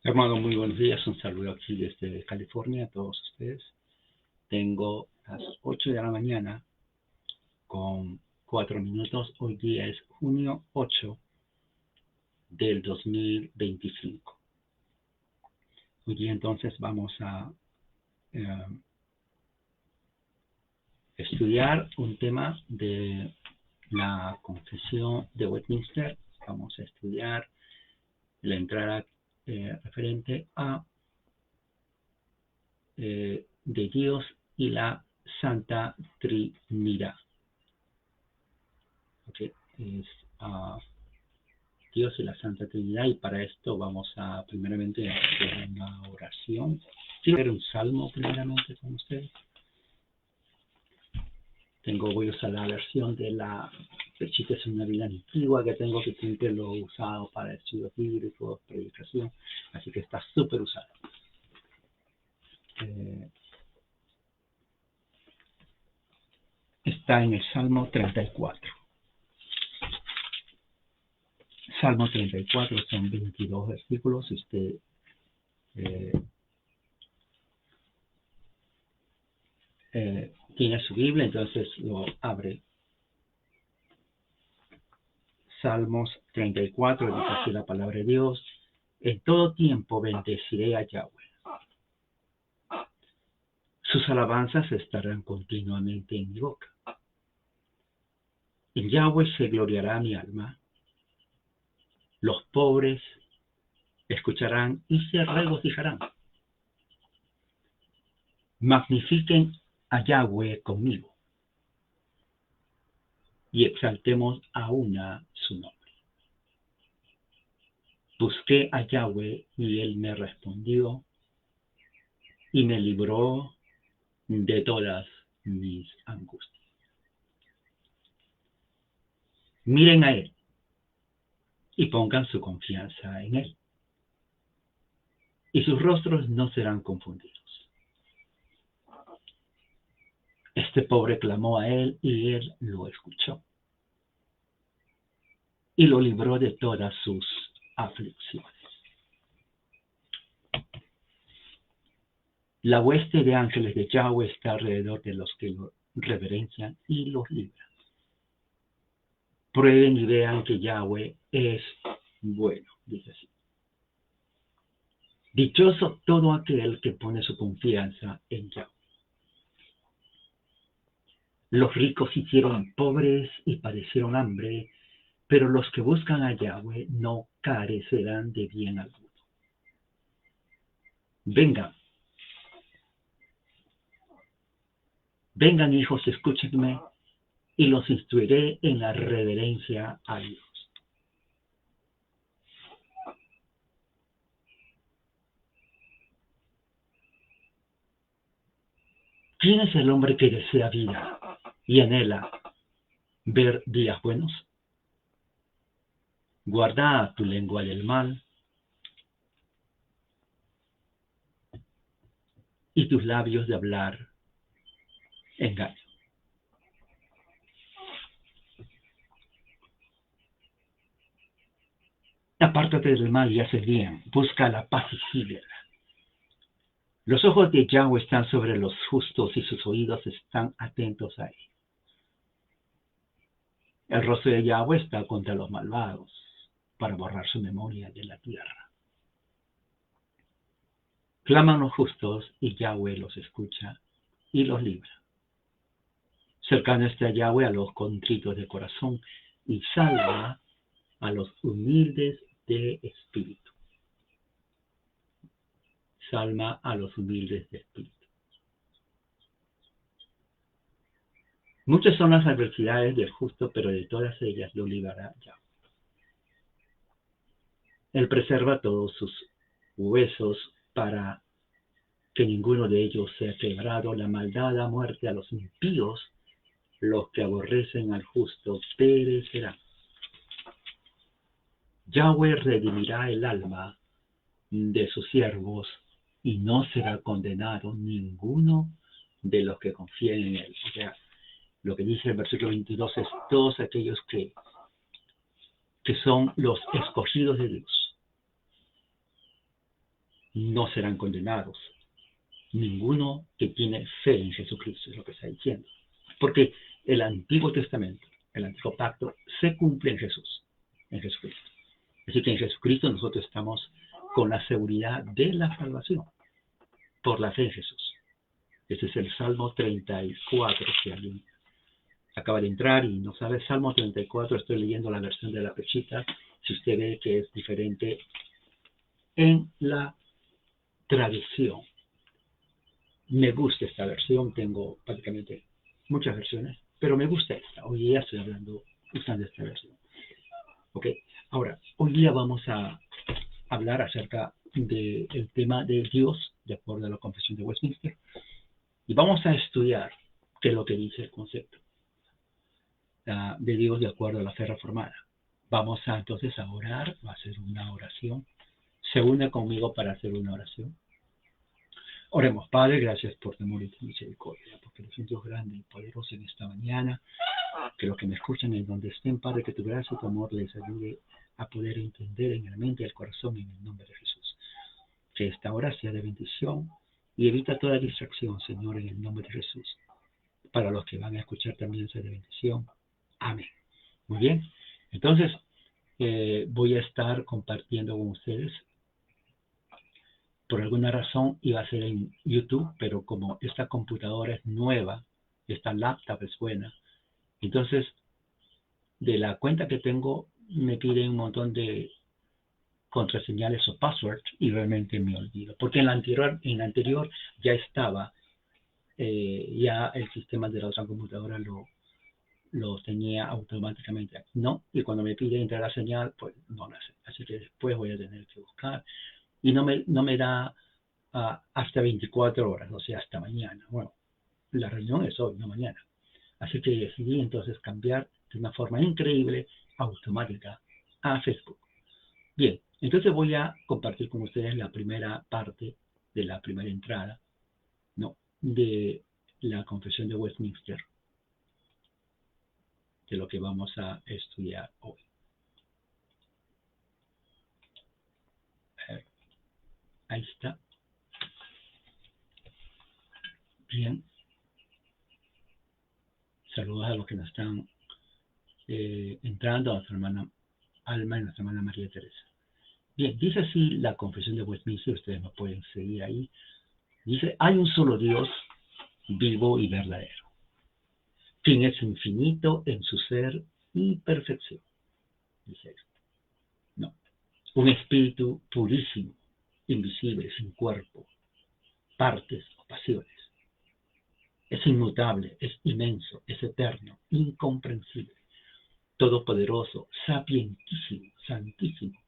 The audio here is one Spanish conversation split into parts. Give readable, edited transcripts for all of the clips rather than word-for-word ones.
Hermano, muy buenos días. Un saludo aquí desde California a todos ustedes. Tengo las 8 de la mañana con 4 minutos. Hoy día es junio 8 del 2025. Hoy día entonces vamos a estudiar un tema de la Confesión de Westminster. Vamos a estudiar la entrada referente a de Dios y la Santa Trinidad. Okay. Es Dios y la Santa Trinidad, y para esto vamos a primeramente hacer una oración. Quiero leer un salmo primeramente con ustedes. Voy a usar la versión de la Chiste es una vida antigua que tengo, que siempre lo he usado para estudios bíblicos, predicación, así que está súper usado. Está en el Salmo 34. Salmo 34 son 22 versículos. Si usted tiene su Biblia, entonces lo abre. Salmos 34, dice así la palabra de Dios: en todo tiempo bendeciré a Yahweh. Sus alabanzas estarán continuamente en mi boca. En Yahweh se gloriará mi alma. Los pobres escucharán y se regocijarán. Magnifiquen a Yahweh conmigo y exaltemos a una su nombre. Busqué a Yahweh y él me respondió y me libró de todas mis angustias. Miren a él y pongan su confianza en él, y sus rostros no serán confundidos. Este pobre clamó a él y él lo escuchó y lo libró de todas sus aflicciones. La hueste de ángeles de Yahweh está alrededor de los que lo reverencian y los libran. Prueben y vean que Yahweh es bueno, dice así. Dichoso todo aquel que pone su confianza en Yahweh. Los ricos se hicieron pobres y padecieron hambre, pero los que buscan a Yahweh no carecerán de bien alguno. Vengan hijos, escúchenme, y los instruiré en la reverencia a Dios. ¿Quién es el hombre que desea vida y anhela ver días buenos? Guarda tu lengua del mal y tus labios de hablar engaño. Apártate del mal y haz el bien, busca la paz y síguela. Los ojos de Yahweh están sobre los justos y sus oídos están atentos a él. El rostro de Yahweh está contra los malvados, para borrar su memoria de la tierra. Claman los justos y Yahweh los escucha y los libra. Cercano está Yahweh a los contritos de corazón y salva a los humildes de espíritu. Salva a los humildes de espíritu. Muchas son las adversidades del justo, pero de todas ellas lo librará Yahweh. Él preserva todos sus huesos para que ninguno de ellos sea quebrado. La maldad da muerte a los impíos, los que aborrecen al justo perecerán. Yahweh redimirá el alma de sus siervos y no será condenado ninguno de los que confíen en él. O sea, lo que dice el versículo 22 es todos aquellos que son los escogidos de Dios. no serán condenados. Ninguno que tiene fe en Jesucristo, es lo que está diciendo. Porque el Antiguo Testamento, el Antiguo Pacto, se cumple en Jesús, en Jesucristo. Así que en Jesucristo nosotros estamos con la seguridad de la salvación, por la fe en Jesús. Ese es el Salmo 34, si alguien acaba de entrar y no sabe. Salmo 34, estoy leyendo la versión de la Pechita. Si usted ve que es diferente en la tradición. Me gusta esta versión, tengo prácticamente muchas versiones, pero me gusta esta. Hoy día estoy usando esta versión. Ok, ahora, hoy día vamos a hablar acerca del tema de Dios, de acuerdo a la Confesión de Westminster, y vamos a estudiar qué es lo que dice el concepto de Dios de acuerdo a la fe reformada. Vamos a entonces a orar, va a hacer una oración. Se une conmigo para hacer una oración. Oremos, Padre, gracias por tu amor y tu misericordia, porque eres un Dios grande y poderoso en esta mañana. Que los que me escuchan en donde estén, Padre, que tu gracia y tu amor les ayude a poder entender en la mente y el corazón en el nombre de Jesús. Que esta hora sea de bendición y evita toda distracción, Señor, en el nombre de Jesús. Para los que van a escuchar también sea de bendición. Amén. Muy bien. Entonces, voy a estar compartiendo con ustedes. Por alguna razón iba a ser en YouTube, pero como esta computadora es nueva, esta laptop es buena, entonces de la cuenta que tengo me pide un montón de contraseñales o passwords y realmente me olvido. Porque en la anterior ya estaba, ya el sistema de la otra computadora lo tenía automáticamente. No, y cuando me pide entrar la señal, pues no la hace. Así que después voy a tener que buscar. Y no me da hasta 24 horas, o sea, hasta mañana. Bueno, la reunión es hoy, no mañana. Así que decidí entonces cambiar de una forma increíble, automática, a Facebook. Bien, entonces voy a compartir con ustedes la primera parte de la primera entrada, no, de la Confesión de Westminster, de lo que vamos a estudiar hoy. Ahí está. Bien. Saludos a los que nos están entrando, a nuestra hermana Alma y a nuestra hermana María Teresa. Bien, dice así la Confesión de Westminster, ustedes me pueden seguir ahí. Dice, hay un solo Dios vivo y verdadero, quien es infinito en su ser y perfección. Dice esto. No. Un espíritu purísimo, invisible, sin cuerpo, partes o pasiones. Es inmutable, es inmenso, es eterno, incomprensible, todopoderoso, sapientísimo, santísimo,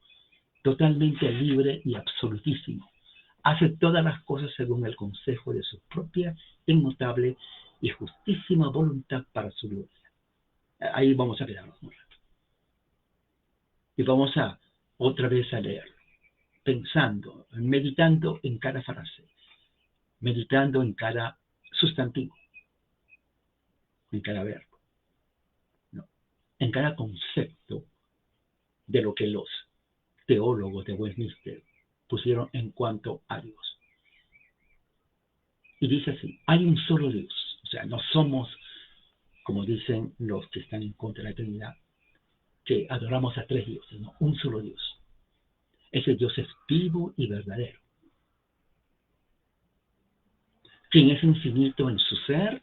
totalmente libre y absolutísimo. Hace todas las cosas según el consejo de su propia inmutable y justísima voluntad para su gloria. Ahí vamos a quedarnos un rato. Y vamos a otra vez a leerlo, pensando, meditando en cada frase, meditando en cada sustantivo, en cada verbo, ¿no? En cada concepto de lo que los teólogos de Westminster pusieron en cuanto a Dios. Y dice así, hay un solo Dios, o sea, no somos, como dicen los que están en contra de la Trinidad, que adoramos a tres dioses, no, un solo Dios. Ese Dios es vivo y verdadero, quien es infinito en su ser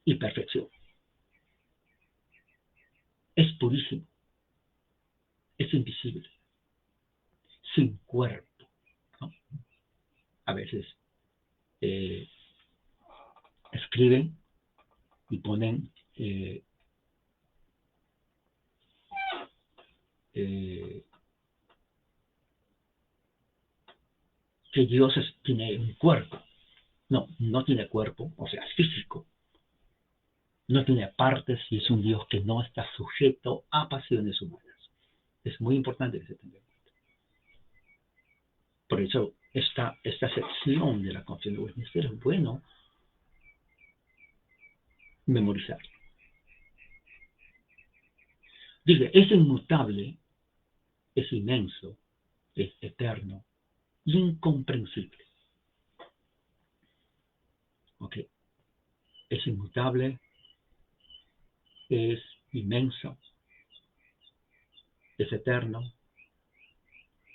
y perfección. Es purísimo, es invisible, sin cuerpo, ¿no? A veces escriben y ponen que Dios tiene un cuerpo. No, no tiene cuerpo, o sea, físico. No tiene partes y es un Dios que no está sujeto a pasiones humanas. Es muy importante que se tenga en cuenta. Por eso esta sección de la Confesión de Westminster es bueno memorizarla. Dice, es inmutable, es inmenso, es eterno, incomprensible. ¿Ok? Es inmutable, es inmenso, es eterno,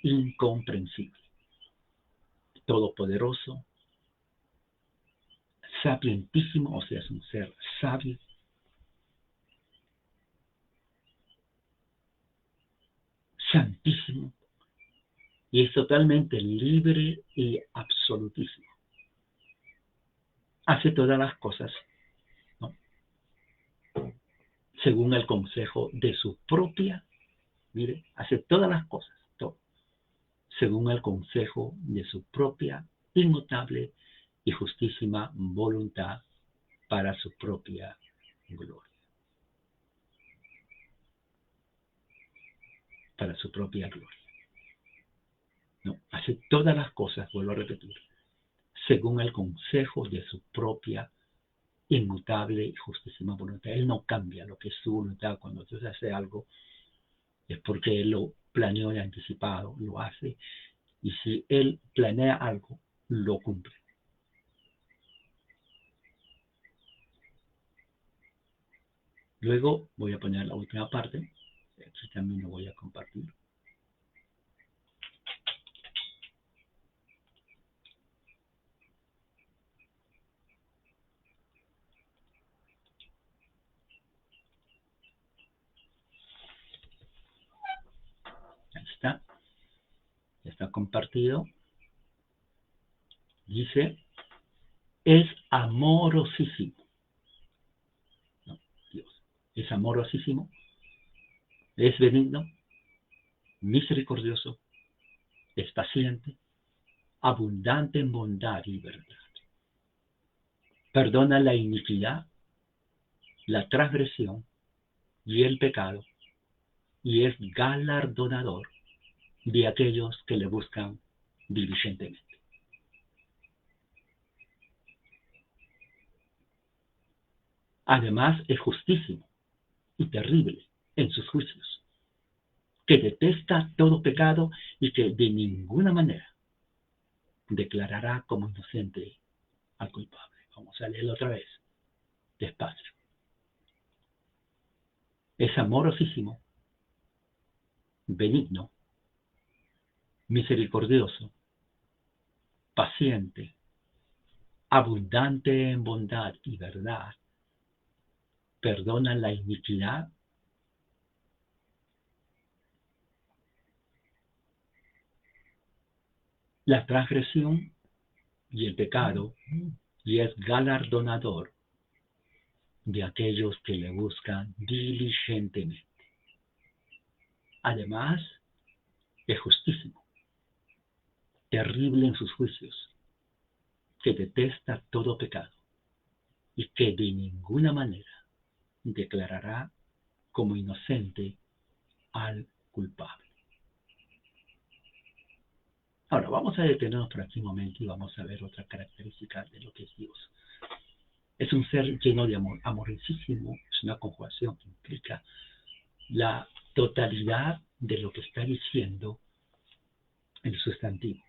incomprensible, todopoderoso, sapientísimo, o sea, es un ser sabio, santísimo, y es totalmente libre y absolutísimo. Hace todas las cosas, ¿no?, según el consejo de su propia, mire, hace todas las cosas, todo, según el consejo de su propia, inmutable y justísima voluntad para su propia gloria. Para su propia gloria. No, hace todas las cosas, vuelvo a repetir, según el consejo de su propia inmutable y justísima voluntad. Él no cambia lo que es su voluntad. Cuando Dios hace algo, es porque Él lo planeó y anticipado, lo hace. Y si Él planea algo, lo cumple. Luego voy a poner la última parte. Aquí también lo voy a compartir. Ahí está. Ya está compartido. Dice, es amorosísimo. No, Dios. Es amorosísimo. Es benigno. Misericordioso. Es paciente. Abundante en bondad y verdad. Perdona la iniquidad, la transgresión y el pecado, y es galardonador de aquellos que le buscan diligentemente. Además, es justísimo y terrible en sus juicios, que detesta todo pecado y que de ninguna manera declarará como inocente al culpable. Vamos a leerlo otra vez, despacio. Es amorosísimo, benigno, misericordioso, paciente, abundante en bondad y verdad, perdona la iniquidad, la transgresión y el pecado, y es galardonador de aquellos que le buscan diligentemente. Además, es justísimo, terrible en sus juicios, que detesta todo pecado y que de ninguna manera declarará como inocente al culpable. Ahora, vamos a detenernos por aquí un momento y vamos a ver otra característica de lo que es Dios. Es un ser lleno de amor. Amorosísimo es una conjugación que implica la totalidad de lo que está diciendo el sustantivo.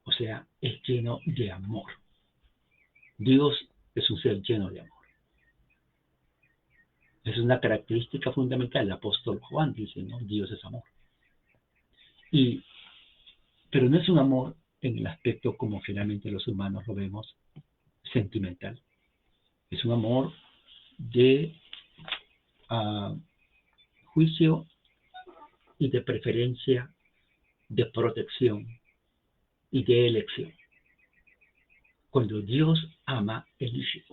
O sea, es lleno de amor. Dios es un ser lleno de amor. Es una característica fundamental. El apóstol Juan dice, ¿no? Dios es amor. Pero no es un amor en el aspecto como generalmente los humanos lo vemos, sentimental. Es un amor de juicio y de preferencia, de protección y de elección. Cuando Dios ama, elige.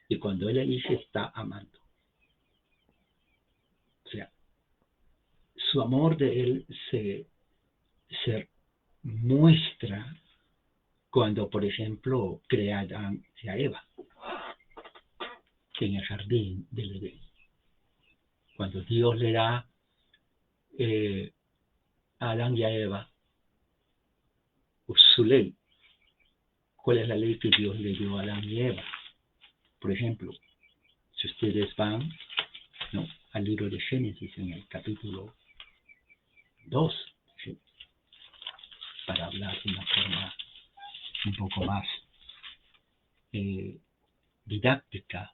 Y cuando Él elige, está amando. O sea, su amor de Él se muestra cuando, por ejemplo, crea a Adán y a Eva en el jardín del Edén. Cuando Dios le da a Adán y a Eva su ley. ¿Cuál es la ley que Dios le dio a Adán y Eva? Por ejemplo, si ustedes van, al libro de Génesis en el capítulo 2, ¿sí?, hablar de una forma un poco más didáctica.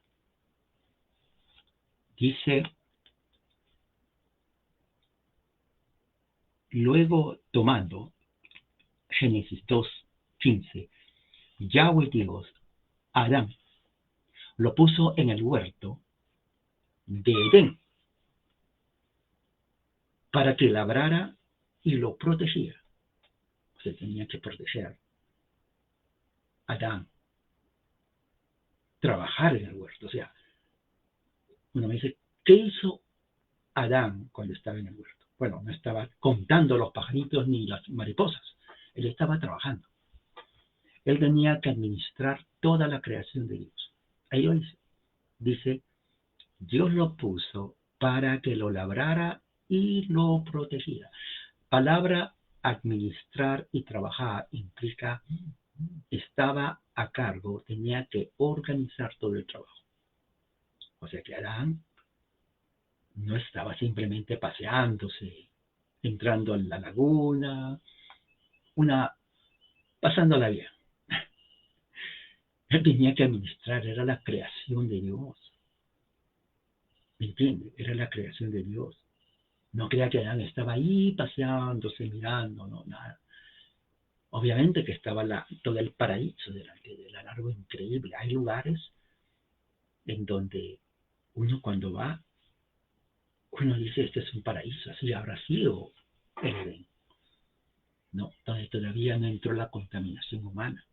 Dice, luego tomando, Génesis 2:15, Yahweh Dios, Adán, lo puso en el huerto de Edén para que labrara y lo protegiera. Se tenía que proteger Adán, trabajar en el huerto. O sea, uno me dice, ¿qué hizo Adán cuando estaba en el huerto? Bueno, no estaba contando los pajaritos ni las mariposas. Él estaba trabajando. Él tenía que administrar toda la creación de Dios. Ahí lo dice. Dice, Dios lo puso para que lo labrara y lo protegiera. Palabra administrar y trabajar implica estaba a cargo, tenía que organizar todo el trabajo. O sea que Adán no estaba simplemente paseándose, entrando en la laguna, pasándola bien. Él tenía que administrar, era la creación de Dios. ¿Me entiende? Era la creación de Dios. No crea que Adán estaba ahí paseándose, mirando, no, nada. Obviamente que estaba todo el paraíso delante de él, algo increíble. Hay lugares en donde uno cuando va, uno dice, este es un paraíso, así habrá sido el Edén. No, donde todavía no entró la contaminación humana.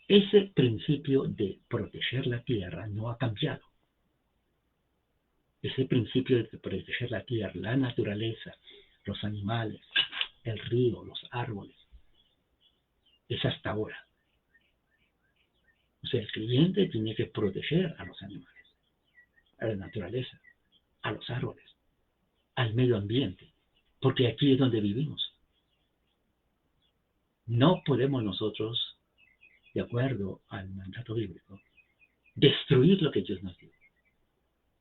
Ese principio de proteger la tierra no ha cambiado. Ese principio de proteger la tierra, la naturaleza, los animales, el río, los árboles, es hasta ahora. O sea, el creyente tiene que proteger a los animales, a la naturaleza, a los árboles, al medio ambiente, porque aquí es donde vivimos. No podemos nosotros, de acuerdo al mandato bíblico, destruir lo que Dios nos dio.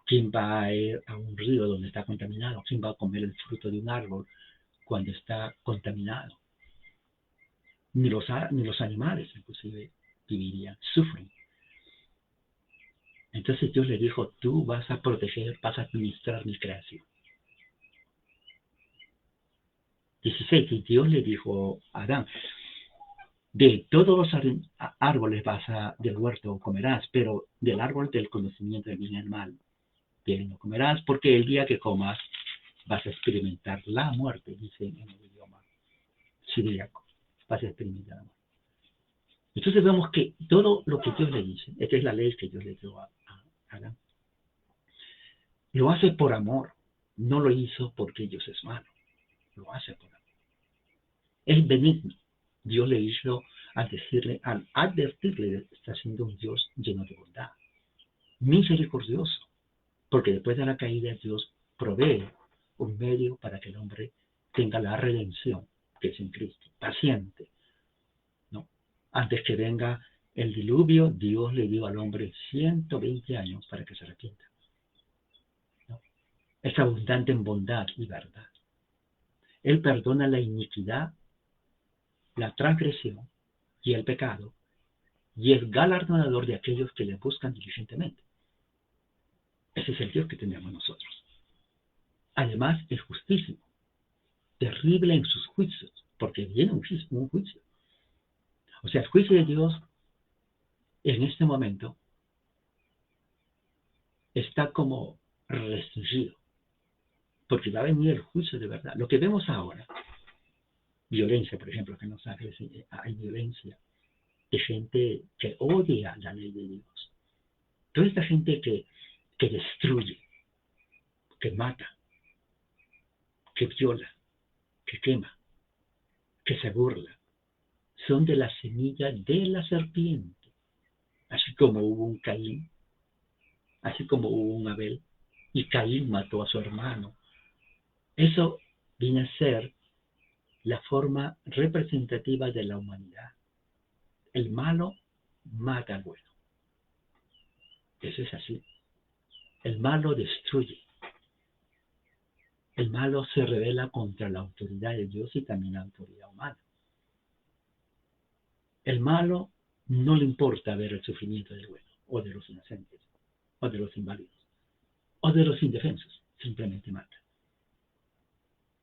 ¿Quién va a ir a un río donde está contaminado? ¿Quién va a comer el fruto de un árbol cuando está contaminado? Ni los animales, inclusive, vivirían, sufren. Entonces Dios le dijo, tú vas a proteger, vas a administrar mi creación. 16, y Dios le dijo a Adán, de todos los árboles del huerto comerás, pero del árbol del conocimiento del bien y del mal, de él no comerás, porque el día que comas vas a experimentar la muerte, dice en el idioma siríaco, vas a experimentar la muerte. Entonces vemos que todo lo que Dios le dice, esta es la ley que Dios le dio a Adán, lo hace por amor, no lo hizo porque Dios es malo, lo hace por amor. Es benigno. Dios le hizo al advertirle, está siendo un Dios lleno de bondad, misericordioso, porque después de la caída Dios provee un medio para que el hombre tenga la redención, que es en Cristo, paciente, ¿no? Antes que venga el diluvio, Dios le dio al hombre 120 años para que se arrepienta, ¿no? Es abundante en bondad y verdad. Él perdona la iniquidad, la transgresión y el pecado, y es galardonador de aquellos que le buscan diligentemente. Ese es el Dios que tenemos nosotros. Además, es justísimo, terrible en sus juicios, porque viene un juicio. O sea, el juicio de Dios en este momento está como restringido, porque va a venir el juicio de verdad. Lo que vemos ahora, violencia, por ejemplo, que en Los Ángeles hay violencia de gente que odia la ley de Dios. Toda esta gente que destruye, que mata, que viola, que quema, que se burla, son de la semilla de la serpiente. Así como hubo un Caín, así como hubo un Abel, y Caín mató a su hermano. Eso viene a ser la forma representativa de la humanidad. El malo mata al bueno. Eso es así. El malo destruye. El malo se rebela contra la autoridad de Dios y también la autoridad humana. El malo no le importa ver el sufrimiento del bueno, o de los inocentes, o de los inválidos, o de los indefensos. Simplemente mata.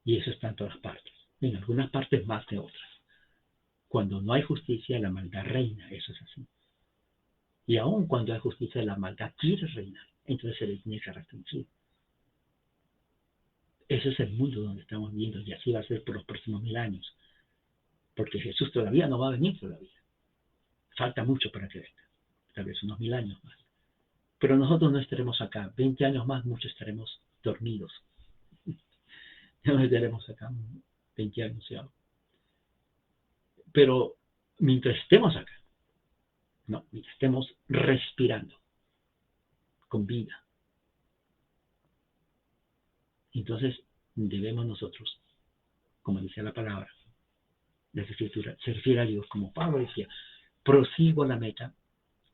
Y eso está en todas partes. En algunas partes más que otras. Cuando no hay justicia, la maldad reina. Eso es así. Y aun cuando hay justicia, la maldad quiere reinar. Entonces se le tiene que restringir. Ese es el mundo donde estamos viviendo. Y así va a ser por los próximos 1000 años. Porque Jesús todavía no va a venir todavía. Falta mucho para que venga. Tal vez unos 1000 años más. Pero nosotros no estaremos acá. 20 años más, muchos estaremos dormidos. No estaremos acá 20 años ya. Pero mientras estemos acá, no, mientras estemos respirando con vida, entonces debemos nosotros, como dice la palabra, la Escritura, servir a Dios, como Pablo decía, prosigo la meta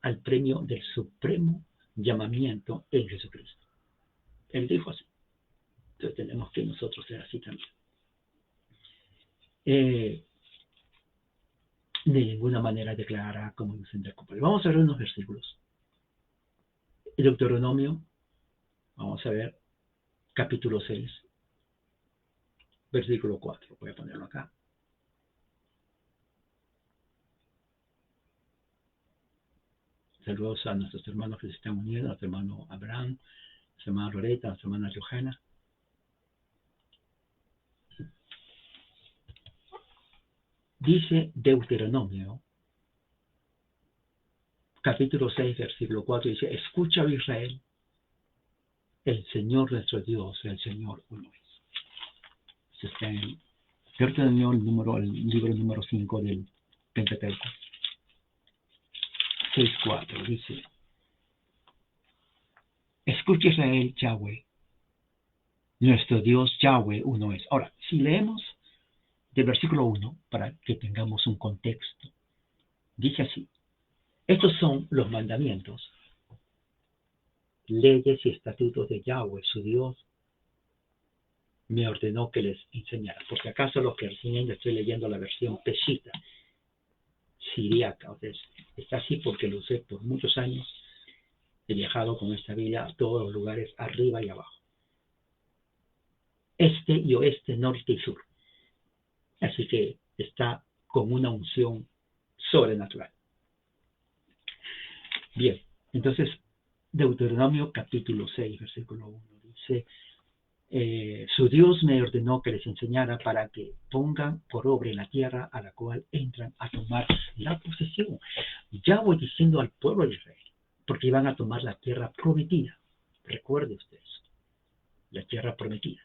al premio del supremo llamamiento en Jesucristo. Él dijo así. Entonces tenemos que nosotros ser así también. De ninguna manera declarará como dicen del culpable. Vamos a ver unos versículos. El Deuteronomio, vamos a ver, capítulo 6, versículo 4. Voy a ponerlo acá. Saludos a nuestros hermanos que se están uniendo, a nuestro hermano Abraham, a nuestra hermana Loreta, a nuestra hermana Johanna. Dice Deuteronomio, capítulo 6, versículo 4, dice, escucha, oh Israel, el Señor nuestro Dios, el Señor uno es. Se está en Deuteronomio, el libro número 5 del Pentateuco. 6:4 dice, escucha Israel, Yahweh, nuestro Dios Yahweh uno es. Ahora, si leemos del versículo 1, para que tengamos un contexto, dice así, estos son los mandamientos, leyes y estatutos de Yahweh, su Dios, me ordenó que les enseñara. Porque acaso los que enseñan, estoy leyendo la versión peshita, siríaca. O sea, está así porque lo usé por muchos años. He viajado con esta Biblia a todos los lugares, arriba y abajo. Este y oeste, norte y sur. Así que está con una unción sobrenatural. Bien, entonces, Deuteronomio capítulo 6, versículo 1, dice, su Dios me ordenó que les enseñara para que pongan por obra la tierra a la cual entran a tomar la posesión. Ya voy diciendo al pueblo de Israel, porque iban a tomar la tierra prometida. Recuerde usted eso, la tierra prometida.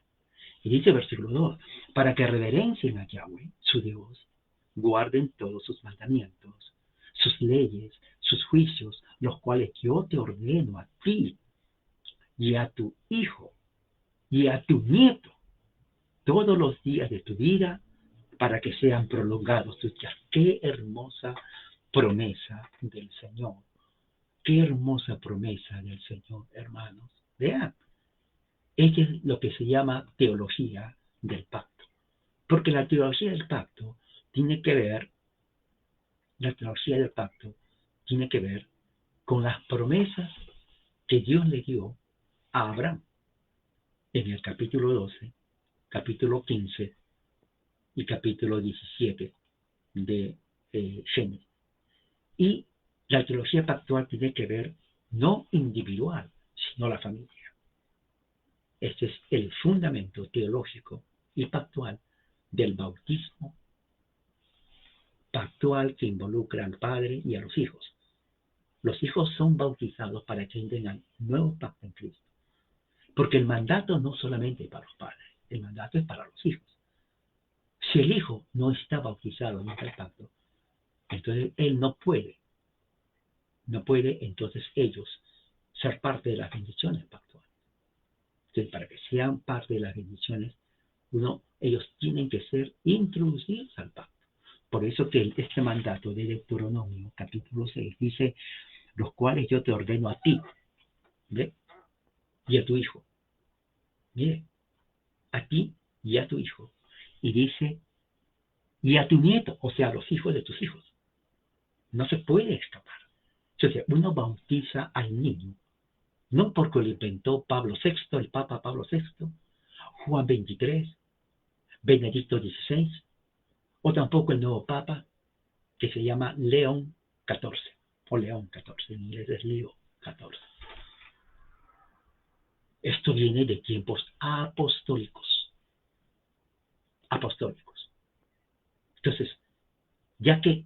Y dice versículo 2, para que reverencien a Yahweh, su Dios, guarden todos sus mandamientos, sus leyes, sus juicios, los cuales yo te ordeno a ti y a tu hijo y a tu nieto todos los días de tu vida para que sean prolongados tus días. Qué hermosa promesa del Señor. Qué hermosa promesa del Señor, hermanos. Vean, ella es lo que se llama teología del pacto. Porque la teología del pacto tiene que ver, con las promesas que Dios le dio a Abraham en el capítulo 12, capítulo 15 y capítulo 17 de Génesis. Y la teología pactual tiene que ver no individual, sino la familia. Este es el fundamento teológico y pactual del bautismo pactual que involucra al padre y a los hijos. Los hijos son bautizados para que entren al nuevo pacto en Cristo. Porque el mandato no solamente es para los padres, el mandato es para los hijos. Si el hijo no está bautizado en el pacto, entonces él no puede entonces ellos ser parte de las bendiciones pactuales. Entonces, para que sean parte de las bendiciones, ellos tienen que ser introducidos al pacto. Por eso que este mandato de Deuteronomio, capítulo 6, dice, los cuales yo te ordeno a ti, ¿ve? Y a tu hijo. Mire, a ti y a tu hijo. Y dice, y a tu nieto, o sea, a los hijos de tus hijos. No se puede escapar. Entonces, uno bautiza al niño, no porque lo inventó Pablo VI, el Papa Pablo VI, Juan XXIII, Benedicto XVI, o tampoco el nuevo Papa, que se llama León XIV, o León XIV, en inglés es Leo XIV. Esto viene de tiempos apostólicos. Apostólicos. Entonces, ya que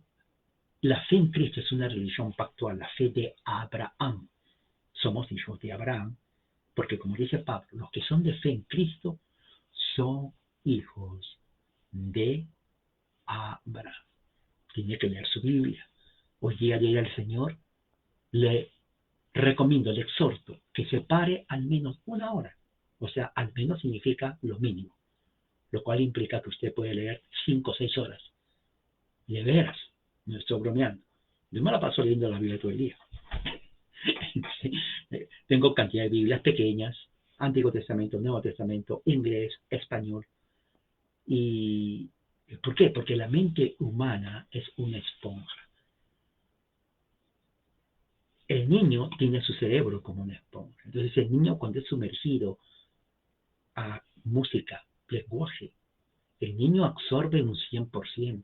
la fe en Cristo es una religión pactual, la fe de Abraham, somos hijos de Abraham, porque como dice Pablo, los que son de fe en Cristo son hijos de Abraham. Tiene que leer su Biblia. Hoy día el Señor, le recomiendo, le exhorto que se pare al menos una hora. O sea, al menos significa lo mínimo, lo cual implica que usted puede leer 5 o 6 horas. De veras, no estoy bromeando. Yo me la paso leyendo la Biblia todo el día. Tengo cantidad de Biblias pequeñas, Antiguo Testamento, Nuevo Testamento, inglés, español. ¿Y por qué? Porque la mente humana es una esponja. El niño tiene su cerebro como una esponja. Entonces el niño cuando es sumergido a música, lenguaje, el niño absorbe un 100%.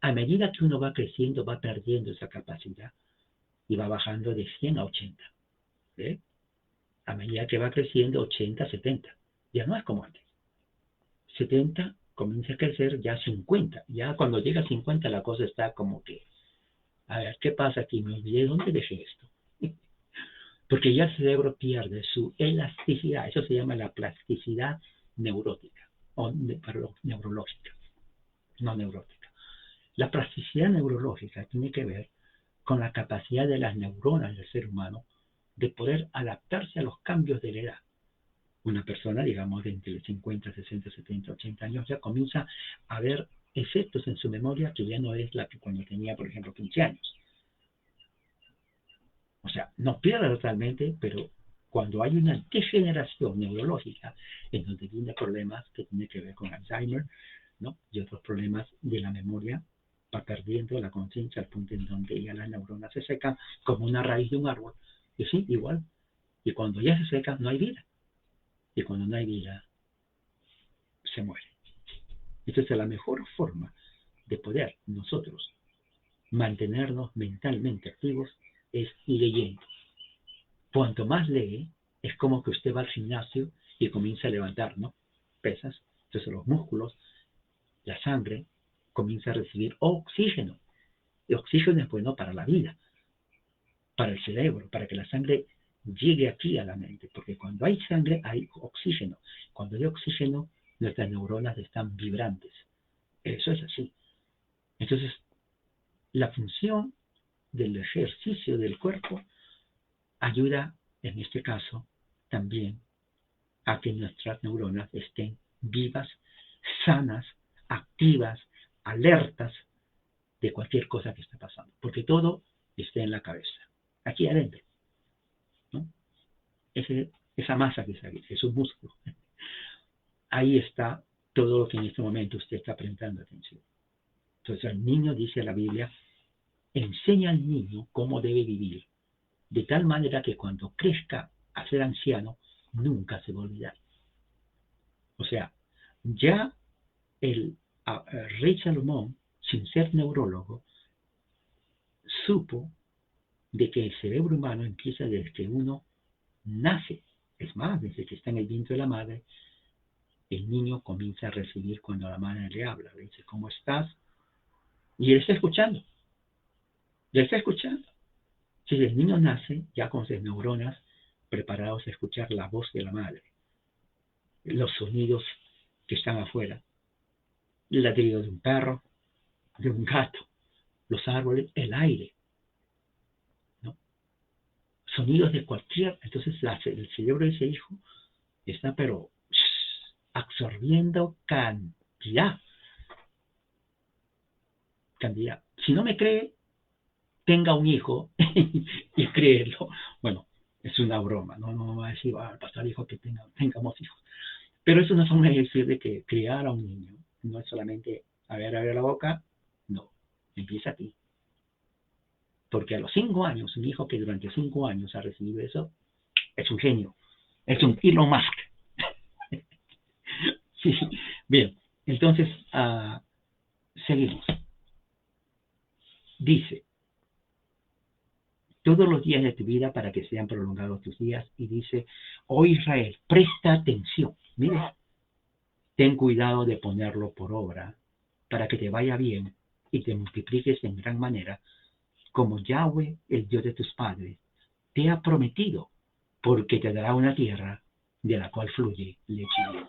A medida que uno va creciendo, va perdiendo esa capacidad y va bajando de 100 a 80. ¿Eh? A medida que va creciendo, 80, 70. Ya no es como antes. 70 comienza a crecer ya 50. Ya cuando llega a 50 la cosa está como que, a ver, ¿qué pasa aquí? Me olvidé, ¿dónde dejé esto? Porque ya el cerebro pierde su elasticidad. Eso se llama la plasticidad neurótica, perdón, neurológica, no neurótica. La plasticidad neurológica tiene que ver con la capacidad de las neuronas del ser humano de poder adaptarse a los cambios de la edad. Una persona, digamos, de entre 50, 60, 70, 80 años, ya comienza a ver efectos en su memoria que ya no es la que cuando tenía, por ejemplo, 15 años. O sea, no pierde totalmente, pero cuando hay una degeneración neurológica, en donde vienen problemas que tienen que ver con Alzheimer, ¿no? Y otros problemas de la memoria, va perdiendo la conciencia al punto en donde ya las neuronas se secan como una raíz de un árbol. Y sí, igual. Y cuando ya se seca, no hay vida. Y cuando no hay vida, se muere. Entonces, la mejor forma de poder nosotros mantenernos mentalmente activos es leyendo. Cuanto más lee, es como que usted va al gimnasio y comienza a levantar, ¿no? Pesas. Entonces los músculos, la sangre, comienza a recibir oxígeno. El oxígeno es bueno para la vida, para el cerebro, para que la sangre llegue aquí a la mente. Porque cuando hay sangre hay oxígeno. Cuando hay oxígeno, nuestras neuronas están vibrantes. Eso es así. Entonces, la función del ejercicio del cuerpo ayuda, en este caso, también a que nuestras neuronas estén vivas, sanas, activas, alertas de cualquier cosa que esté pasando. Porque todo está en la cabeza, aquí adentro, ¿no? Esa masa que está aquí, es un músculo. Ahí está todo lo que en este momento usted está prestando atención. Entonces el niño, dice la Biblia, enseña al niño cómo debe vivir, de tal manera que cuando crezca a ser anciano, nunca se va a olvidar. O sea, ya el rey Salomón, sin ser neurólogo, supo de que el cerebro humano empieza desde que uno nace. Es más, desde que está en el vientre de la madre, el niño comienza a recibir cuando la madre le habla. Le dice, ¿cómo estás? Y él está escuchando. Y él está escuchando. Si el niño nace ya con sus neuronas preparados a escuchar la voz de la madre, los sonidos que están afuera, el ladrido de un perro, de un gato, los árboles, el aire, ¿no? Sonidos de cualquier. Entonces el cerebro de ese hijo está pero absorbiendo cantidad. Si no me cree, tenga un hijo y créelo. Bueno, es una broma, no va a decir, al pastor dijo que tengamos hijos. Pero eso no es una decir de que criar a un niño no es solamente a ver la boca, no, empieza aquí. Porque a los 5 años, un hijo que durante 5 años ha recibido eso, es un genio. Es un Elon Musk. Sí, bien. Entonces, seguimos. Dice, todos los días de tu vida para que sean prolongados tus días. Y dice, oh Israel, presta atención. Mire, ten cuidado de ponerlo por obra para que te vaya bien y te multipliques en gran manera, como Yahweh, el Dios de tus padres, te ha prometido, porque te dará una tierra de la cual fluye leche y miel.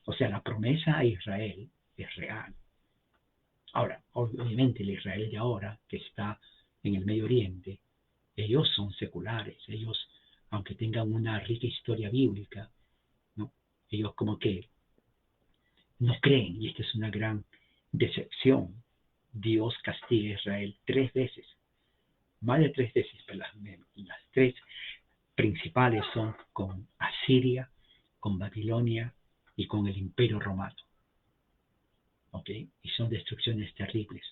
O sea, la promesa a Israel es real. Ahora, obviamente el Israel de ahora, que está en el Medio Oriente, ellos son seculares. Ellos, aunque tengan una rica historia bíblica, ¿no? Ellos como que no creen, y esta es una gran decepción. Dios castiga a Israel 3 veces, más de 3 veces, pero las 3 principales son con Asiria, con Babilonia y con el Imperio Romano. ¿Ok? Y son destrucciones terribles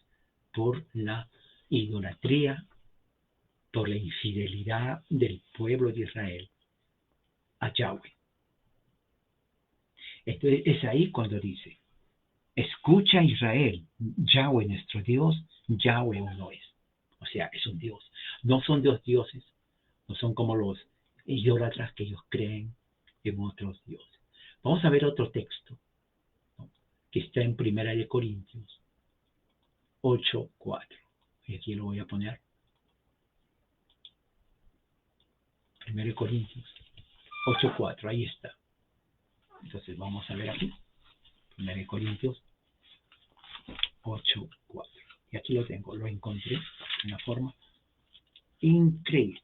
por la idolatría, por la infidelidad del pueblo de Israel a Yahweh. Entonces es ahí cuando dice, escucha Israel, Yahweh nuestro Dios, Yahweh uno es. O sea, es un Dios. No son 2 dioses, no son como los idólatras que ellos creen en otros dioses. Vamos a ver otro texto, ¿no? Que está en 1 Corintios 8:4. Y aquí lo voy a poner. 1 Corintios 8:4, ahí está. Entonces vamos a ver aquí. 1 Corintios 8:4. Y aquí lo tengo, lo encontré de una forma increíble.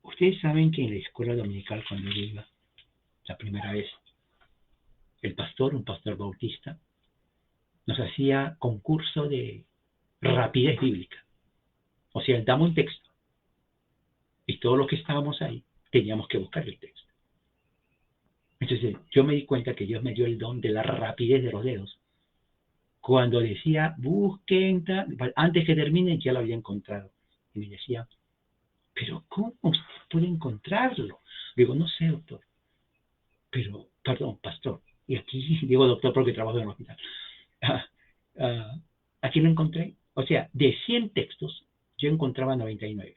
Ustedes saben que en la escuela dominical, cuando yo iba la primera vez, el pastor, un pastor bautista, nos hacía concurso de rapidez bíblica. O sea, daba un texto y todos los que estábamos ahí teníamos que buscar el texto. Entonces yo me di cuenta que Dios me dio el don de la rapidez de los dedos. Cuando decía, busquen, antes que termine ya lo había encontrado. Y me decía, pero ¿cómo usted puede encontrarlo? Digo, no sé, doctor. Pero, perdón, pastor. Y aquí digo doctor porque trabajo en el hospital. Aquí lo encontré. O sea, de 100 textos, yo encontraba 99.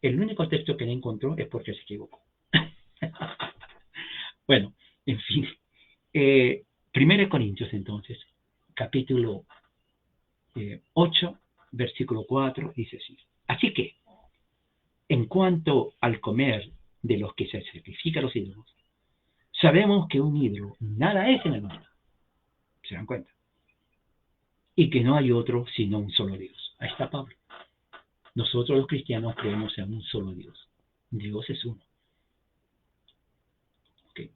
El único texto que no encontró es porque se equivocó. Bueno, en fin. 1 Corintios, entonces, capítulo 8, versículo 4, dice así. Así que, en cuanto al comer de los que se sacrifica a los ídolos, sabemos que un ídolo nada es en el mundo. ¿Se dan cuenta? Y que no hay otro sino un solo Dios. Ahí está Pablo. Nosotros los cristianos creemos en un solo Dios. Dios es uno. Okay.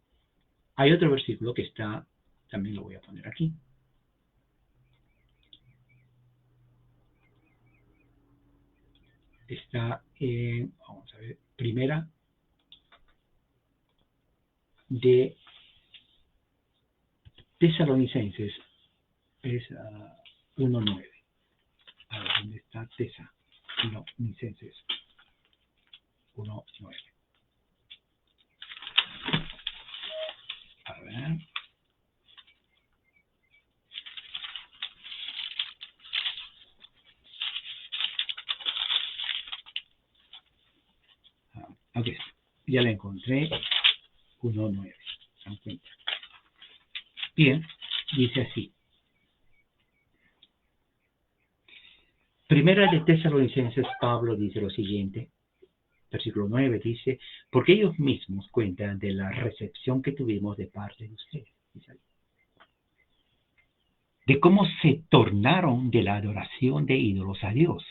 Hay otro versículo que está, también lo voy a poner aquí. Está en, vamos a ver, primera de Tesalonicenses, es 1:9. A ver, ¿dónde está Tesalonicenses? 1:9. A ver. Ok, ya la encontré. 1:9. ¿Se dan cuenta? Bien, dice así. Primera de Tesalonicenses, Pablo dice lo siguiente, versículo 9 dice, porque ellos mismos cuentan de la recepción que tuvimos de parte de ustedes, dice ahí, de cómo se tornaron de la adoración de ídolos a Dios,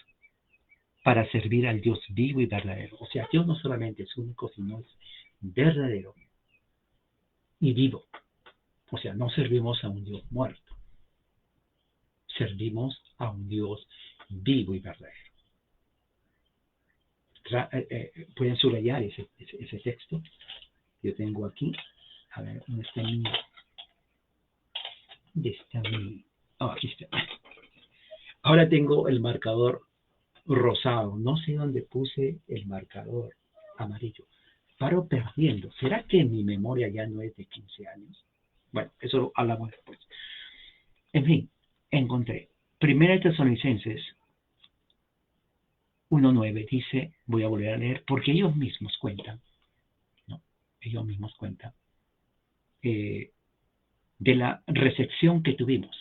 para servir al Dios vivo y verdadero. O sea, Dios no solamente es único, sino es verdadero y vivo. O sea, no servimos a un Dios muerto, servimos a un Dios vivo y verdadero. Pueden subrayar ese texto que yo tengo aquí. A ver, ¿dónde está mi? Oh, aquí está. Ahora tengo el marcador rosado. No sé dónde puse el marcador amarillo. Paro perdiendo. ¿Será que mi memoria ya no es de 15 años? Bueno, eso lo hablamos después. En fin, encontré. Primera de Tesalonicenses 1:9 dice, voy a volver a leer, porque ellos mismos cuentan, ¿no? Ellos mismos cuentan de la recepción que tuvimos.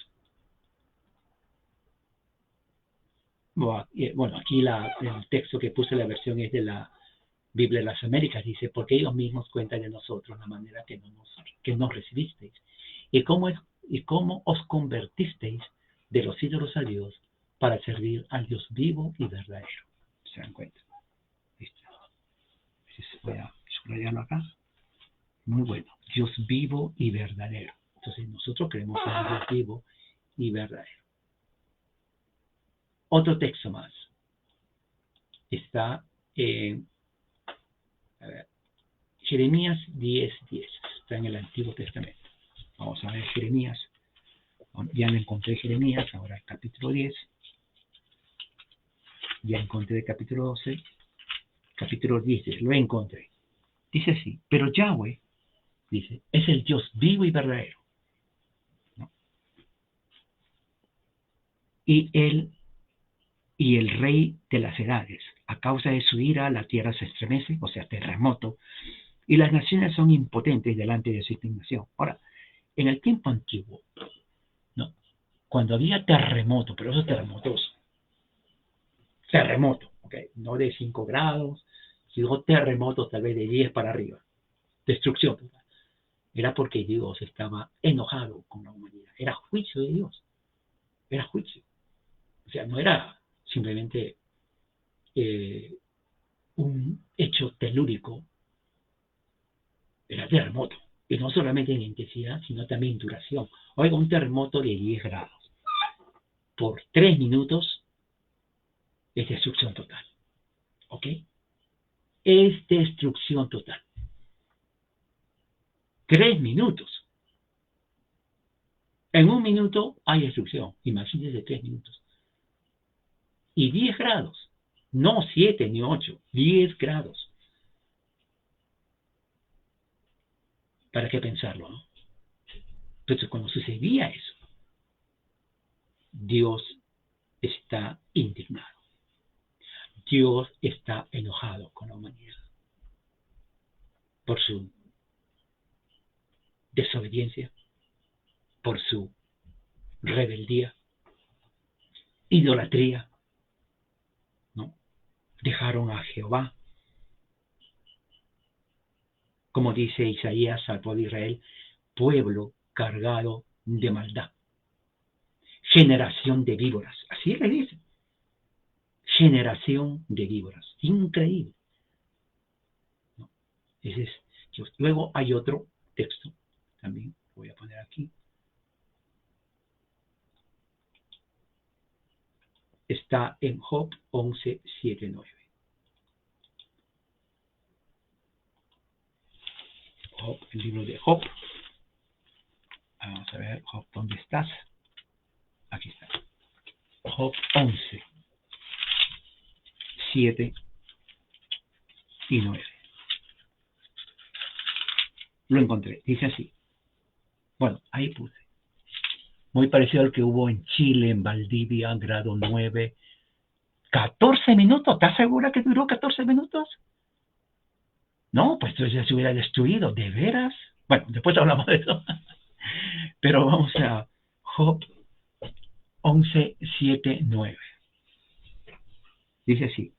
Bueno, aquí el texto que puse, la versión es de la Biblia de las Américas, dice, porque ellos mismos cuentan de nosotros la manera que nos recibisteis y cómo os convertisteis de los ídolos a Dios para servir al Dios vivo y verdadero. ¿Se dan cuenta? ¿Listo? Voy a subrayarlo acá. Muy bueno. Dios vivo y verdadero. Entonces nosotros creemos en un Dios vivo y verdadero. Otro texto más. Está en Jeremías 10:10. Está en el Antiguo Testamento. Vamos a ver Jeremías. Ya lo encontré Jeremías, ahora el capítulo 10. Ya encontré el capítulo 12. Capítulo 10, lo encontré. Dice así, pero Yahweh, dice, es el Dios vivo y verdadero, ¿no? Y el Rey de las edades. A causa de su ira, la tierra se estremece, o sea, terremoto, y las naciones son impotentes delante de su indignación. Ahora, en el tiempo antiguo, ¿no? Cuando había terremoto, pero esos terremoto, ¿okay? No de 5 grados, sino terremotos tal vez de 10 para arriba, destrucción total. Era porque Dios estaba enojado con la humanidad. Era juicio de Dios. Era juicio. O sea, no era simplemente un hecho telúrico, era terremoto. Y no solamente en intensidad, sino también en duración. Oiga, un terremoto de 10 grados. Por 3 minutos es destrucción total. ¿Ok? Es destrucción total. 3 minutos. En un minuto hay destrucción. Imagínense 3 minutos. Y 10 grados. No 7 ni 8. 10 grados. ¿Para qué pensarlo, no? Entonces, cuando sucedía eso, Dios está indignado. Dios está enojado con la humanidad por su desobediencia, por su rebeldía, idolatría, ¿no? Dejaron a Jehová, como dice Isaías al pueblo de Israel, pueblo cargado de maldad, generación de víboras. Así le dice, generación de víboras. Increíble, ¿no? Ese es Dios. Luego hay otro texto, también voy a poner aquí. Está en Job 11:7-9. Job, el libro de Job. Vamos a ver, Job, ¿dónde estás? Aquí está. Job 11:7-9. Lo encontré. Dice así. Bueno, ahí puse. Muy parecido al que hubo en Chile, en Valdivia, grado 9. 14 minutos. ¿Estás segura que duró 14 minutos? No, pues entonces ya se hubiera destruido. ¿De veras? Bueno, después hablamos de eso. Pero vamos a Job 11:7-9. Dice así.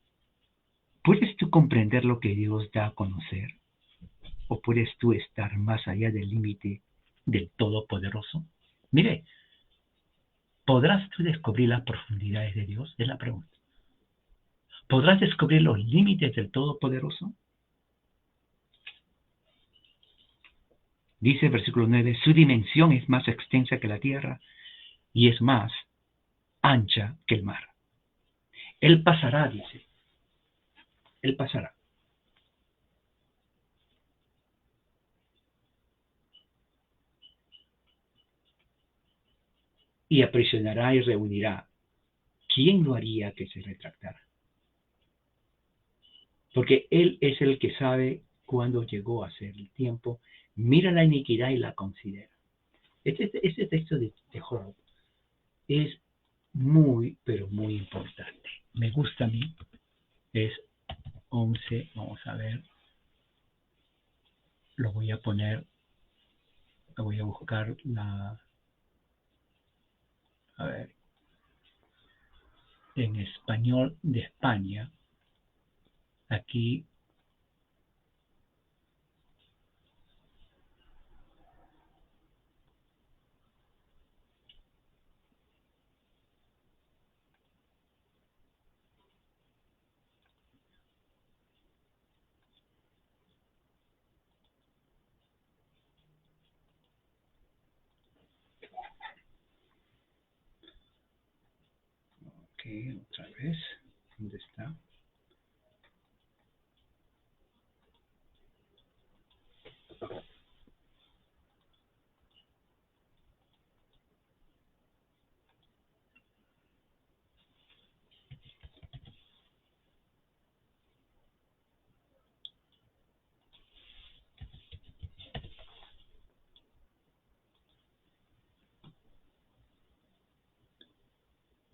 ¿Puedes tú comprender lo que Dios da a conocer? ¿O puedes tú estar más allá del límite del Todopoderoso? Mire, ¿podrás tú descubrir las profundidades de Dios? Es la pregunta. ¿Podrás descubrir los límites del Todopoderoso? Dice el versículo 9, su dimensión es más extensa que la tierra y es más ancha que el mar. Él pasará, dice. Él pasará. Y aprisionará y reunirá. ¿Quién lo haría que se retractara? porque Él es el que sabe cuándo llegó a ser el tiempo. Mira la iniquidad y la considera. Este texto de Job es muy, pero muy importante. Me gusta a mí. Es 11, vamos a ver. Lo voy a poner, lo voy a buscar a ver, en español de España. Aquí otra vez, ¿dónde está?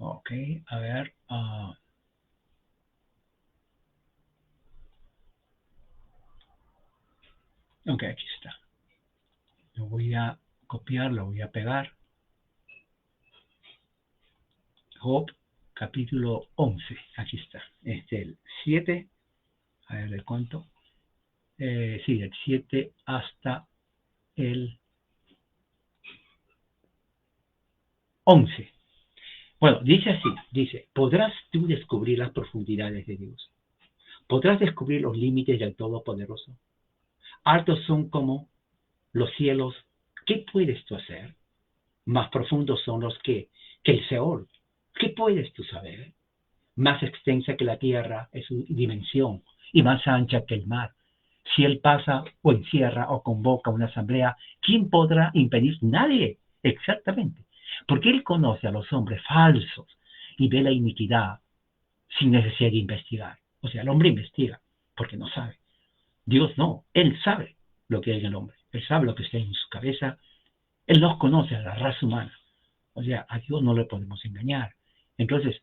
Ok, a ver. Ok, aquí está. Lo voy a copiar, lo voy a pegar. Job, capítulo 11. Aquí está. Es el 7. A ver, ¿de cuánto? Sí, del 7 hasta el 11. Bueno, dice así, dice, ¿podrás tú descubrir las profundidades de Dios? ¿Podrás descubrir los límites del Todopoderoso? Altos son como los cielos. ¿Qué puedes tú hacer? Más profundos son los que el Seol. ¿Qué puedes tú saber? Más extensa que la tierra es su dimensión y más ancha que el mar. Si él pasa o encierra o convoca una asamblea, ¿quién podrá impedir? Nadie, exactamente. Porque él conoce a los hombres falsos y ve la iniquidad sin necesidad de investigar. O sea, el hombre investiga porque no sabe. Dios no, él sabe lo que hay en el hombre. Él sabe lo que está en su cabeza. Él nos conoce a la raza humana. O sea, a Dios no le podemos engañar. Entonces,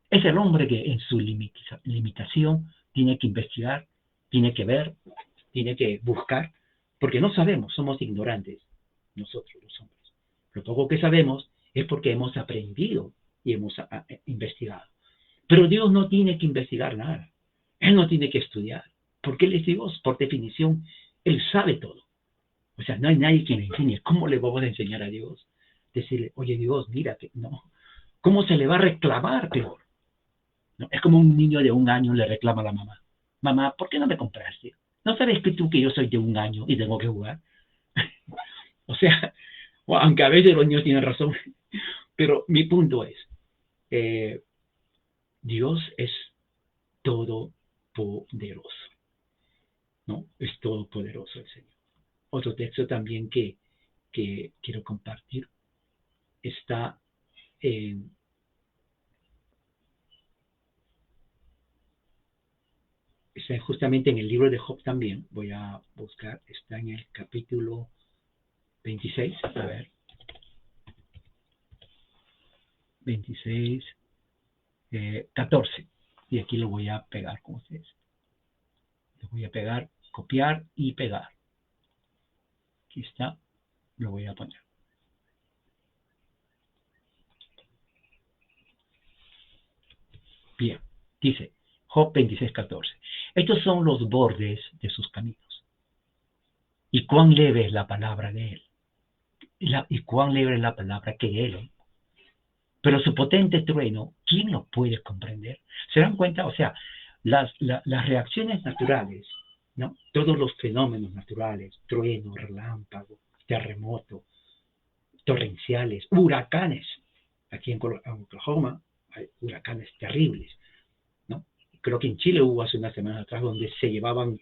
es el hombre que en su limitación tiene que investigar, tiene que ver, tiene que buscar, porque no sabemos, somos ignorantes, nosotros los hombres. Lo poco que sabemos es porque hemos aprendido y hemos investigado. Pero Dios no tiene que investigar nada. Él no tiene que estudiar, porque Él es Dios, por definición, Él sabe todo. O sea, no hay nadie quien le enseñe. ¿Cómo le vamos a enseñar a Dios? Decirle, oye Dios, mira que no. ¿Cómo se le va a reclamar peor? ¿No? Es como un niño de 1 año le reclama a la mamá. Mamá, ¿por qué no me compraste? ¿No sabes que tú que yo soy de 1 año y tengo que jugar? O sea, aunque a veces los niños tienen razón, pero mi punto es, Dios es todopoderoso, ¿no? Es todopoderoso el Señor. Otro texto también que quiero compartir está en está justamente en el libro de Job también. Voy a buscar, está en el capítulo 26, a ver, 26, 14. Y aquí lo voy a pegar con ustedes. Lo voy a pegar, copiar y pegar. Aquí está, lo voy a poner. Bien, dice Job 26, 14. Estos son los bordes de sus caminos. Y cuán leve es la palabra de él. Y cuán leve es la palabra que él. Pero su potente trueno, ¿quién lo puede comprender? ¿Se dan cuenta? O sea, las reacciones naturales, ¿no? Todos los fenómenos naturales, trueno, relámpago, terremoto, torrenciales, huracanes. Aquí en Oklahoma hay huracanes terribles, ¿no? Creo que en Chile hubo hace unas semanas atrás donde se llevaban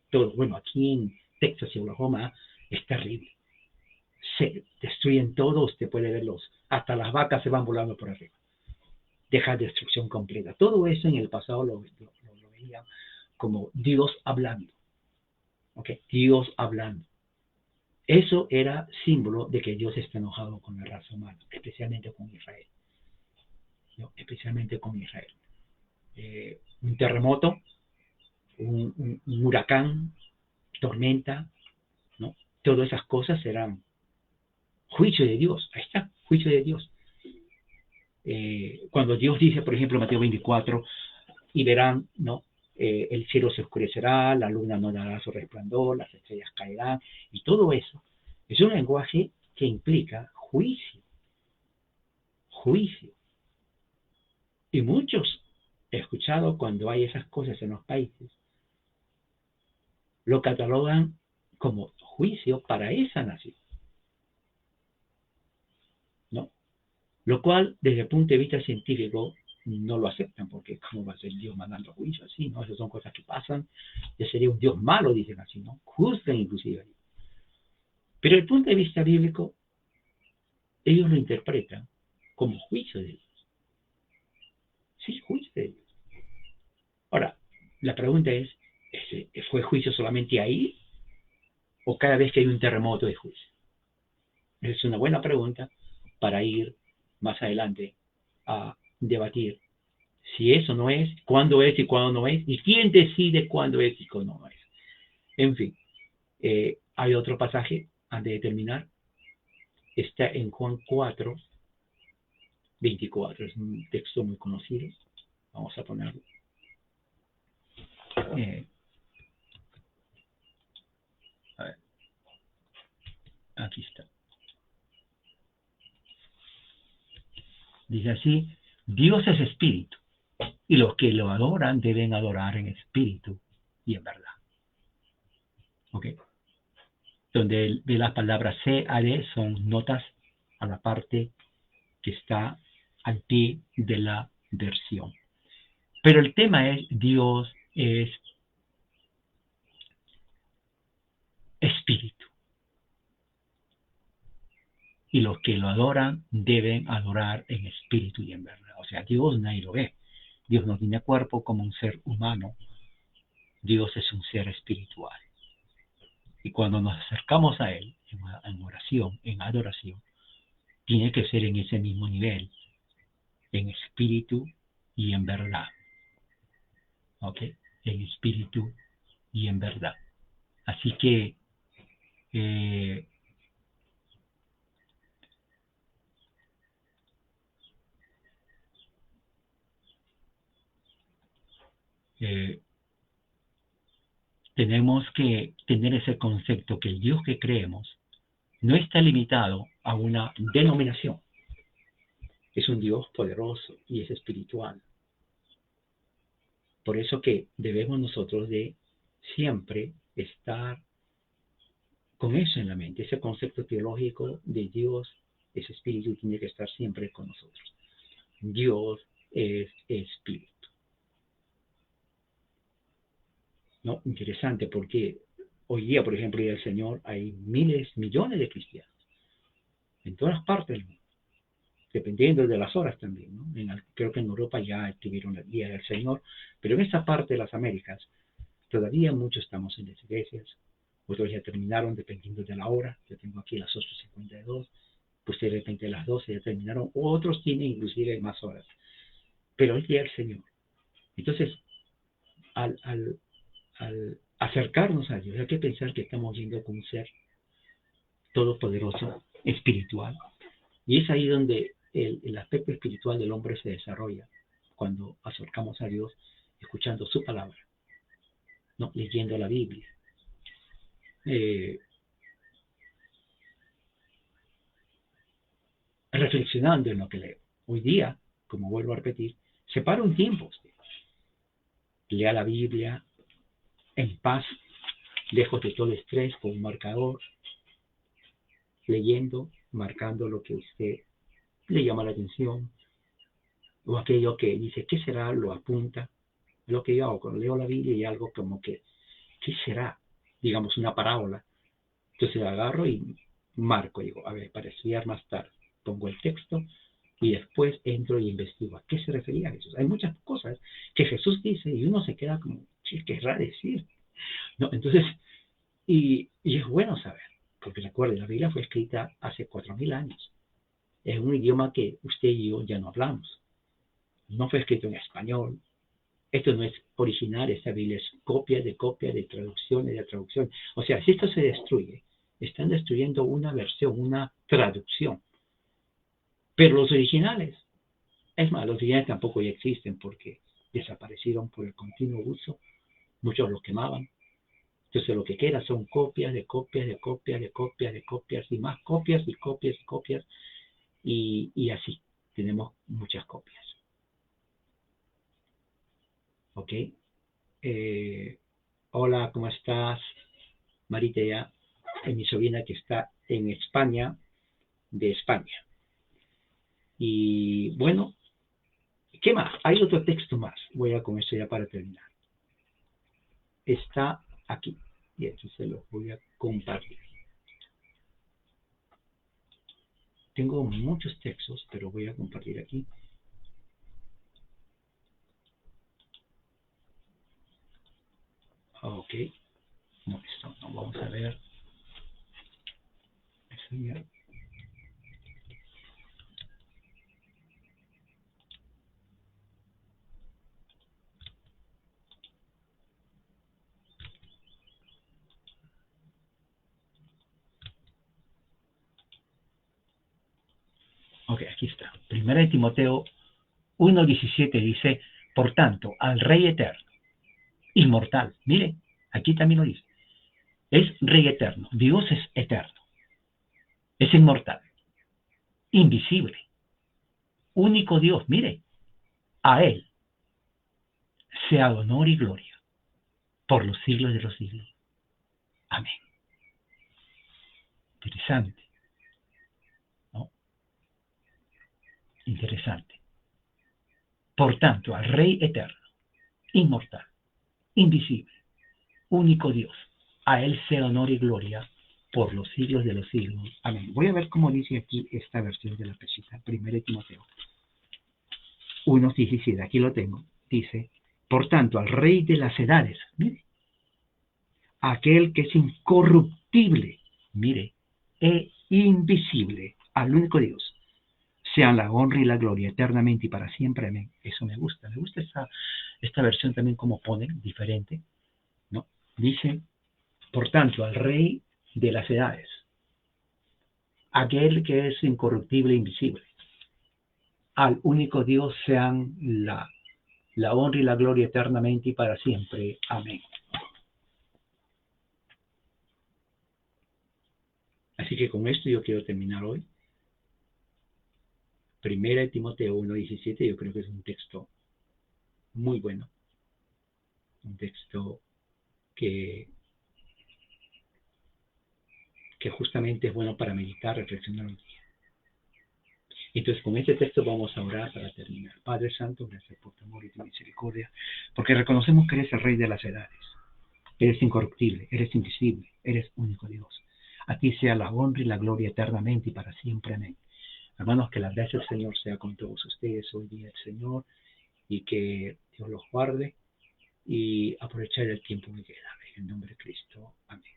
todo. Bueno, aquí en Texas y Oklahoma es terrible. Se destruyen todo, usted puede verlos. Hasta las vacas se van volando por arriba. Deja destrucción completa. Todo eso en el pasado lo veía como Dios hablando. ¿Ok? Dios hablando. Eso era símbolo de que Dios está enojado con la raza humana, especialmente con Israel. ¿No? Especialmente con Israel. Un terremoto, un huracán, tormenta, ¿no? Todas esas cosas eran juicio de Dios. Ahí está, juicio de Dios. Cuando Dios dice, por ejemplo, Mateo 24, y verán, ¿no? El cielo se oscurecerá, la luna no dará su resplandor, las estrellas caerán, y todo eso es un lenguaje que implica juicio, juicio. Y muchos he escuchado cuando hay esas cosas en los países, lo catalogan como juicio para esa nación, ¿no? Lo cual, desde el punto de vista científico, no lo aceptan, porque ¿cómo va a ser Dios mandando juicio así? ¿No? Esas son cosas que pasan, ya sería un Dios malo, dicen así, ¿no? Juzgan inclusive. Pero desde el punto de vista bíblico, ellos lo interpretan como juicio de Dios. Sí, juicio de Dios. Ahora, la pregunta es, ¿fue juicio solamente ahí? ¿O cada vez que hay un terremoto es juicio? Es una buena pregunta para ir más adelante a debatir si eso no es, cuándo es y cuándo no es, y quién decide cuándo es y cuándo no es. En fin, hay otro pasaje antes de terminar. Está en Juan 4, 24. Es un texto muy conocido. Vamos a ponerlo. A ver. Aquí está. Dice así: Dios es espíritu, y los que lo adoran deben adorar en espíritu y en verdad. ¿Ok? Donde de las palabras CAD son notas a la parte que está al pie de la versión. Pero el tema es, Dios es espíritu. Y los que lo adoran deben adorar en espíritu y en verdad. O sea, Dios nadie lo ve. Dios no tiene cuerpo como un ser humano. Dios es un ser espiritual. Y cuando nos acercamos a Él, en oración, en adoración, tiene que ser en ese mismo nivel, en espíritu y en verdad. ¿Ok? En espíritu y en verdad. Así que tenemos que tener ese concepto que el Dios que creemos no está limitado a una denominación. Es un Dios poderoso y es espiritual. Por eso que debemos nosotros de siempre estar con eso en la mente. Ese concepto teológico de Dios, ese espíritu, tiene que estar siempre con nosotros. Dios es espíritu. ¿No? Interesante, porque hoy día, por ejemplo, día del Señor, hay miles, millones de cristianos en todas partes del mundo, dependiendo de las horas también, ¿no? Creo que en Europa ya tuvieron el día del Señor, pero en esta parte de las Américas todavía muchos estamos en las iglesias, otros ya terminaron dependiendo de la hora. Yo tengo aquí las 8:52, pues de repente las 12 ya terminaron, otros tienen inclusive más horas, pero es día del Señor. Entonces, al acercarnos a Dios, hay que pensar que estamos yendo con un ser todopoderoso, espiritual, y es ahí donde el aspecto espiritual del hombre se desarrolla, cuando acercamos a Dios, escuchando su palabra, ¿no? Leyendo la Biblia. Reflexionando en lo que leo. Hoy día, como vuelvo a repetir, separa un tiempo usted. Lea la Biblia en paz, lejos de todo estrés, con un marcador, leyendo, marcando lo que a usted le llama la atención, o aquello que dice, ¿qué será? Lo apunta. Lo que yo hago cuando leo la Biblia y algo como que, ¿qué será? Digamos, una parábola. Entonces agarro y marco, digo, a ver, para estudiar más tarde, pongo el texto y después entro y investigo a qué se refería a Jesús. Hay muchas cosas que Jesús dice y uno se queda como, ¿Qué querrá decir? No, entonces, y es bueno saber, porque recuerden, la Biblia fue escrita hace 4.000 años. Es un idioma que usted y yo ya no hablamos. No fue escrito en español. Esto no es original, esta Biblia es copia, de traducciones, de traducción. O sea, si esto se destruye, están destruyendo una versión, una traducción. Pero los originales, es más, los originales tampoco ya existen porque desaparecieron por el continuo uso. Muchos los quemaban. Entonces lo que queda son copias de copias de copias de copias de copias y más copias y copias y copias y así. Tenemos muchas copias. ¿Ok? Hola, ¿cómo estás? Maritea, es mi sobrina que está en España, de España. Y bueno, ¿qué más? Hay otro texto más. Voy a con esto ya para terminar. Está aquí. Y esto se lo voy a compartir. Tengo muchos textos, pero voy a compartir aquí. Ok. No, esto no. Vamos a ver. Eso ya. Ok, aquí está. Primera de Timoteo 1:17 dice, por tanto, al Rey eterno, inmortal. Mire, aquí también lo dice. Es Rey eterno. Dios es eterno. Es inmortal. Invisible. Único Dios. Mire, a Él sea honor y gloria por los siglos de los siglos. Amén. Interesante, ¿no? Interesante. Por tanto, al Rey eterno, inmortal, invisible, único Dios, a Él sea honor y gloria por los siglos de los siglos. Amén. Voy a ver cómo dice aquí esta versión de la pesita. 1 Timoteo 1:17. Aquí lo tengo. Dice, por tanto, al Rey de las edades, mire, aquel que es incorruptible, mire, e invisible, al único Dios, sean la honra y la gloria eternamente y para siempre. Amén. Eso me gusta. Me gusta esta versión también como pone, diferente, ¿no? Dice, por tanto, al Rey de las edades, aquel que es incorruptible e invisible, al único Dios sean la honra y la gloria eternamente y para siempre. Amén. Así que con esto yo quiero terminar hoy. Primera de Timoteo 1:17, yo creo que es un texto muy bueno. Un texto que justamente es bueno para meditar, reflexionar hoy día. Entonces, con este texto vamos a orar para terminar. Padre Santo, gracias por tu amor y tu misericordia, porque reconocemos que eres el Rey de las edades. Eres incorruptible, eres invisible, eres único Dios. A ti sea la honra y la gloria eternamente y para siempre. Amén. Hermanos, que la gracia del Señor sea con todos ustedes hoy día, el Señor, y que Dios los guarde y aprovechar el tiempo que queda. En el nombre de Cristo. Amén.